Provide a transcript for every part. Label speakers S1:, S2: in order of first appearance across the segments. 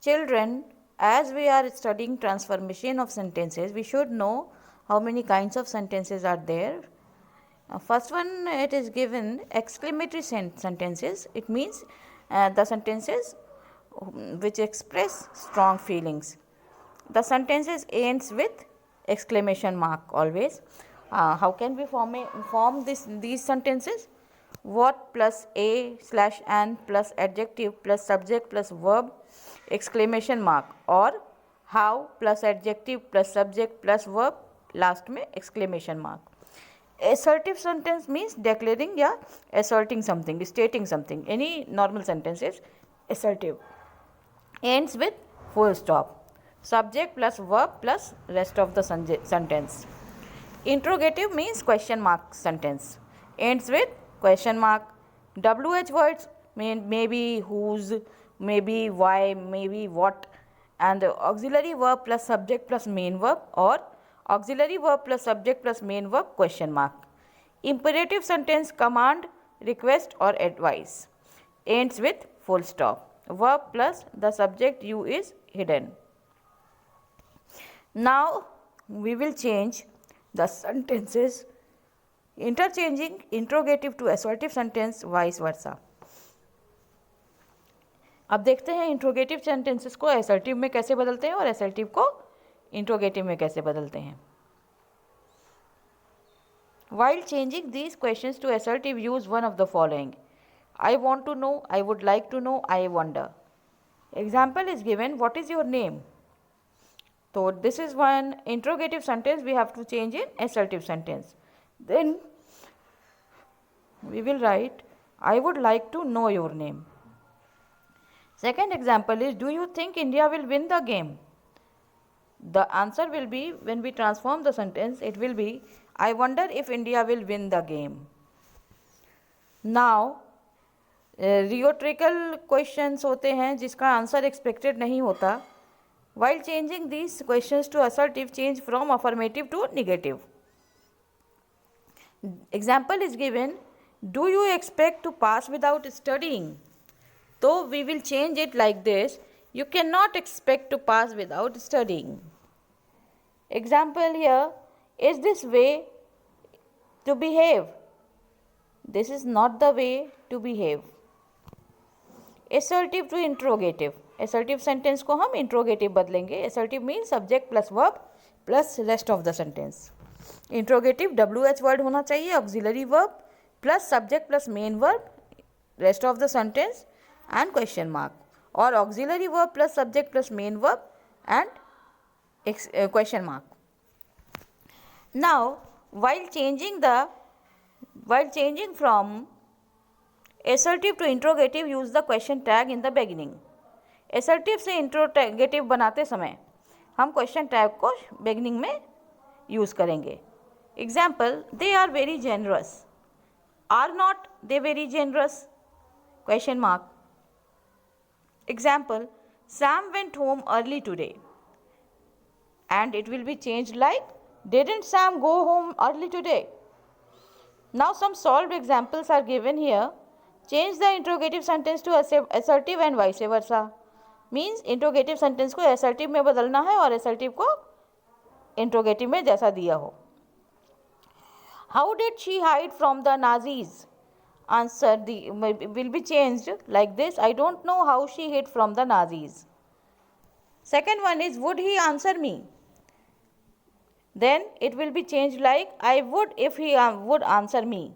S1: Children, as we are studying transformation of sentences, we should know how many kinds of sentences are there. First one, it is given exclamatory sentences. It means the sentences which express strong feelings. The sentences ends with exclamation mark always. How can we form these sentences? What plus a slash and plus adjective plus subject plus verb exclamation mark, or how plus adjective plus subject plus verb last में exclamation mark. Assertive sentence means declaring या asserting something, stating something. Any normal sentence is assertive. Ends with full stop. Subject plus verb plus rest of the sentence. Interrogative means question mark sentence. Ends with question mark. WH words mean maybe, whose, maybe, why, maybe, what, and auxiliary verb plus subject plus main verb, or auxiliary verb plus subject plus main verb question mark. Imperative sentence command, request or advice. Ends with full stop. Verb plus the subject you is hidden. Now we will change the sentences, interchanging interrogative to assertive sentence, vice versa. अब देखते हैं interrogative sentences को assertive में कैसे बदलते हैं और assertive को इंट्रोगेटिव में कैसे बदलते हैं. While changing these questions to assertive, use one of the following. I want to know, I would like to know, I wonder. Example is given, what is your name? So this is one interrogative sentence we have to change in assertive sentence. Then we will write, I would like to know your name. Second example is, do you think India will win the game? The answer will be, when we transform the sentence, it will be, I wonder if India will win the game. Now, rhetorical questions होते हैं जिसका answer expected नहीं होता. While changing these questions to assertive, change from affirmative to negative. Example is given, do you expect to pass without studying? So we will change it like this, you cannot expect to pass without studying. Example here, is this way to behave? This is not the way to behave. Assertive to interrogative. Assertive sentence को हम interrogative बदलेंगे. Assertive means subject plus verb plus rest of the sentence. Interrogative WH word होना चाहिए, auxiliary verb plus subject plus main verb, rest of the sentence and question mark, or auxiliary verb plus subject plus main verb and question mark. Now, while changing from assertive to interrogative, use the question tag in the beginning. Assertive से interrogative बनाते समय हम question tag को beginning में use करेंगे. Example, they are very generous. Are not they very generous? Question mark. Example, Sam went home early today. And it will be changed like, didn't Sam go home early today? Now some solved examples are given here. Change the interrogative sentence to assertive and vice versa. Means interrogative sentence को assertive में बदलना है और assertive को interrogative में जैसा दिया हो. How did she hide from the Nazis? Answer will be changed like this, I don't know how she hid from the Nazis. Second one is, would he answer me? Then it will be changed like, I would if he would answer me.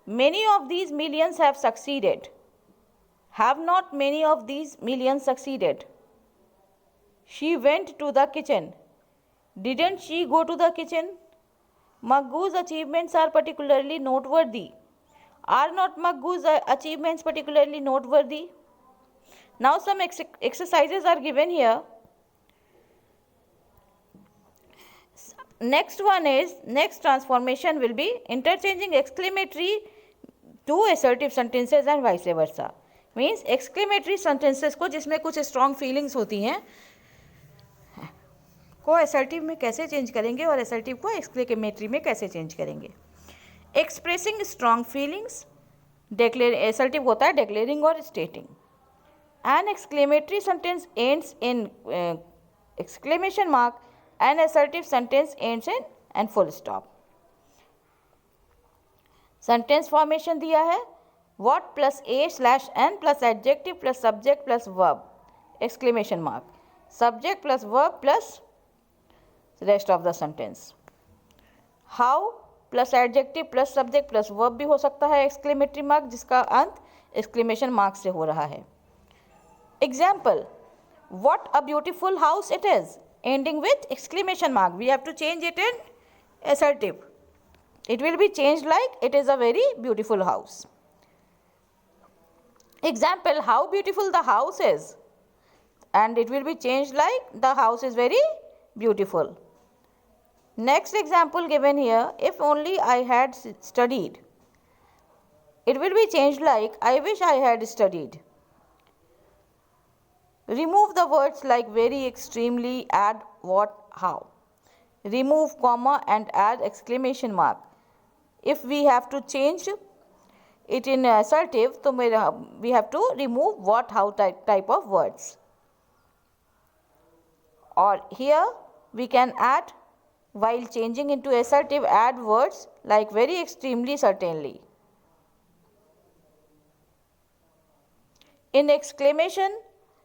S1: Many of these millions have succeeded. Have not many of these millions succeeded? She went to the kitchen. Didn't she go to the kitchen? Maggu's achievements are particularly noteworthy. Are not Maggu's achievements particularly noteworthy? Now some exercises are given here. Next one is, next transformation will be interchanging exclamatory to assertive sentences and vice versa. Means exclamatory sentences को जिसमें कुछ strong feelings होती हैं को assertive में कैसे change करेंगे और assertive को exclamatory में कैसे change करेंगे. Expressing strong feelings, assertive होता है declaring और stating. An exclamatory sentence ends in exclamation mark. An assertive sentence ends in and full stop. Sentence formation दिया है what plus A slash N plus adjective plus subject plus verb exclamation mark, subject plus verb plus rest of the sentence. How plus adjective plus subject plus verb भी हो सकता है exclamatory mark जिसका अंत exclamation mark से हो रहा है. Example, what a beautiful house it is, ending with exclamation mark. We have to change it in assertive. It will be changed like it is a very beautiful house. Example, how beautiful the house is, and it will be changed like the house is very beautiful. Next example given here, if only I had studied. It will be changed like I wish I had studied. Remove the words like very, extremely, add what, how. Remove comma and add exclamation mark. If we have to change it in assertive, so we have to remove what, how type of words. Or here we can add, while changing into assertive, add words like very, extremely, certainly. In exclamation,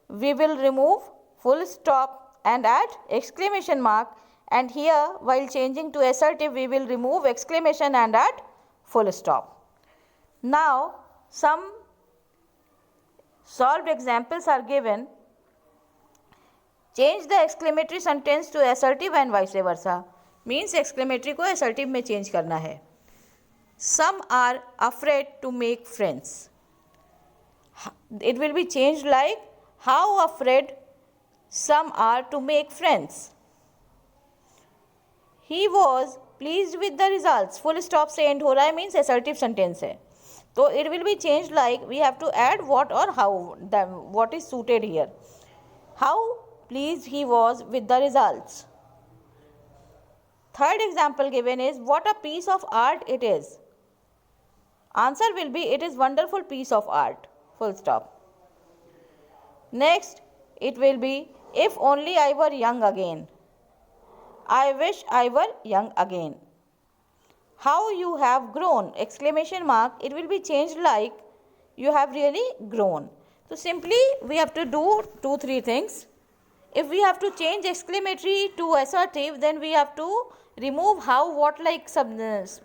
S1: we will remove full stop and add exclamation mark, and here while changing to assertive we will remove exclamation and add full stop. Now some solved examples are given. Change the exclamatory sentence to assertive and vice versa. Means exclamatory को assertive में change करना है. Some are afraid to make friends. It will be changed like how afraid some are to make friends. He was pleased with the results. Full stop से end हो रहा है means assertive sentence है. So it will be changed like we have to add what or how, what is suited here. How pleased he was with the results. Third example given is what a piece of art it is. Answer will be it is wonderful piece of art. Full stop. Next, it will be if only I were young again. I wish I were young again. How you have grown, exclamation mark, it will be changed like you have really grown. So simply we have to do 2-3 things. If we have to change exclamatory to assertive, then we have to remove how, what like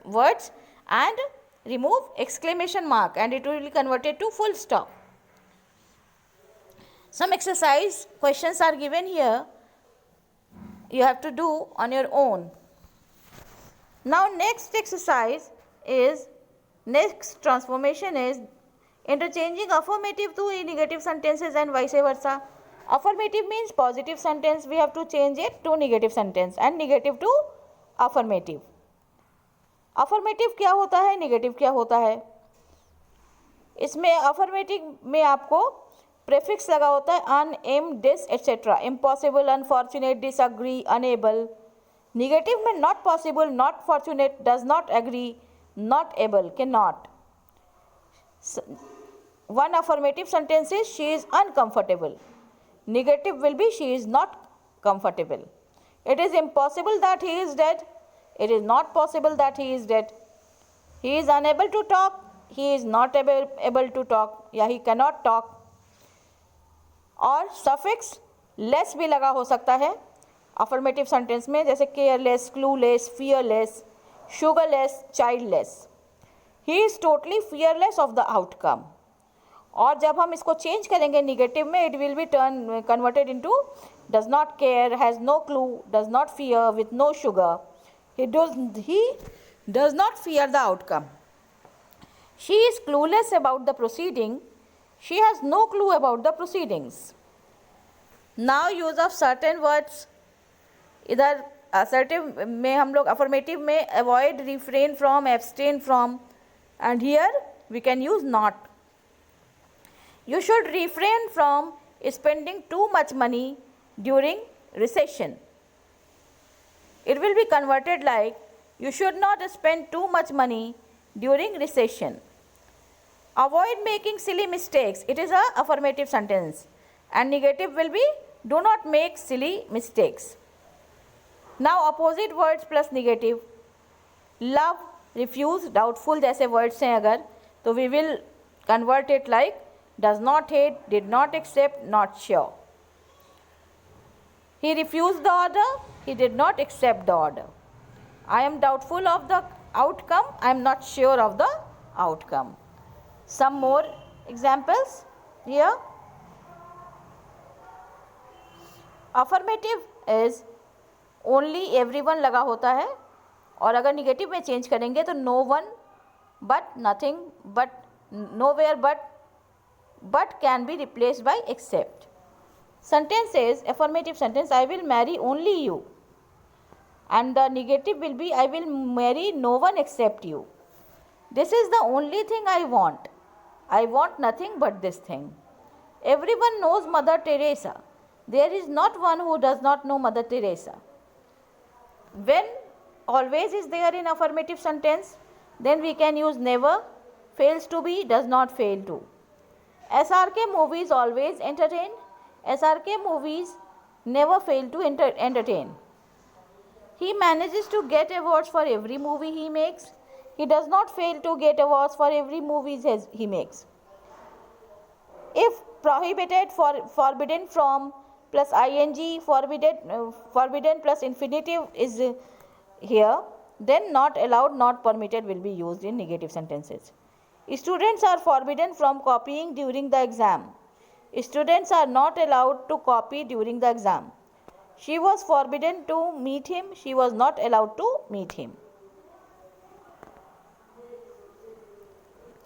S1: words and remove exclamation mark, and it will be converted to full stop. Some exercise questions are given here. You have to do on your own. Now next exercise is, next transformation is interchanging affirmative to negative sentences and vice versa. Affirmative means positive sentence, we have to change it to negative sentence, and negative to affirmative. Affirmative क्या होता है, negative क्या होता है. इसमें affirmative में आपको prefix लगा होता है un, im, dis etcetera. Impossible, unfortunate, disagree, unable. Negative में not possible, not fortunate, does not agree, not able, can not. One affirmative sentence is she is uncomfortable. Negative will be she is not comfortable. It is impossible that he is dead. It is not possible that he is dead. He is unable to talk. He is not able to talk, या he can not talk. और suffix less भी लगा हो सकता है affirmative sentence में, जैसे careless, clueless, fearless, sugarless, childless. He is totally fearless of the outcome. और जब हम इसको चेंज करेंगे निगेटिव में, it will be turn converted into does not care, has no clue, does not fear with no sugar. He does not fear the outcome. She is clueless about the proceeding. She has no clue about the proceedings. Now use of certain words. इधर assertive में हम लोग affirmative में avoid, refrain from, abstain from, and here we can use not. You should refrain from spending too much money during recession. It will be converted like you should not spend too much money during recession. Avoid making silly mistakes. It is a affirmative sentence. And negative will be do not make silly mistakes. Now opposite words plus negative. Love, refuse, doubtful जैसे words हैं अगर तो we will convert it like does not hate, did not accept, not sure. He refused the order, he did not accept the order. I am doubtful of the outcome, I am not sure of the outcome. Some more examples here. Affirmative is only everyone लगा होता है और अगर negative में change करेंगे तो no one, but, nothing, but, nowhere, but can be replaced by except. Sentence is affirmative sentence, I will marry only you, and the negative will be I will marry no one except you. This is the only thing I want. I want nothing but this thing. Everyone knows Mother Teresa. There is not one who does not know Mother Teresa. When always is there in affirmative sentence, then we can use never, fails to be, does not fail to. SRK movies always entertain. SRK movies never fail to entertain. He manages to get awards for every movie he makes. He does not fail to get awards for every movie he makes. If prohibited, forbidden from plus ing, forbidden plus infinitive is here, then not allowed, not permitted will be used in negative sentences. Students are forbidden from copying during the exam. Students are not allowed to copy during the exam. She was forbidden to meet him. She was not allowed to meet him.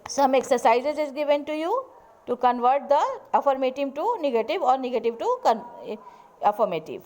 S1: Some exercises is given to you to convert the affirmative to negative or negative to affirmative.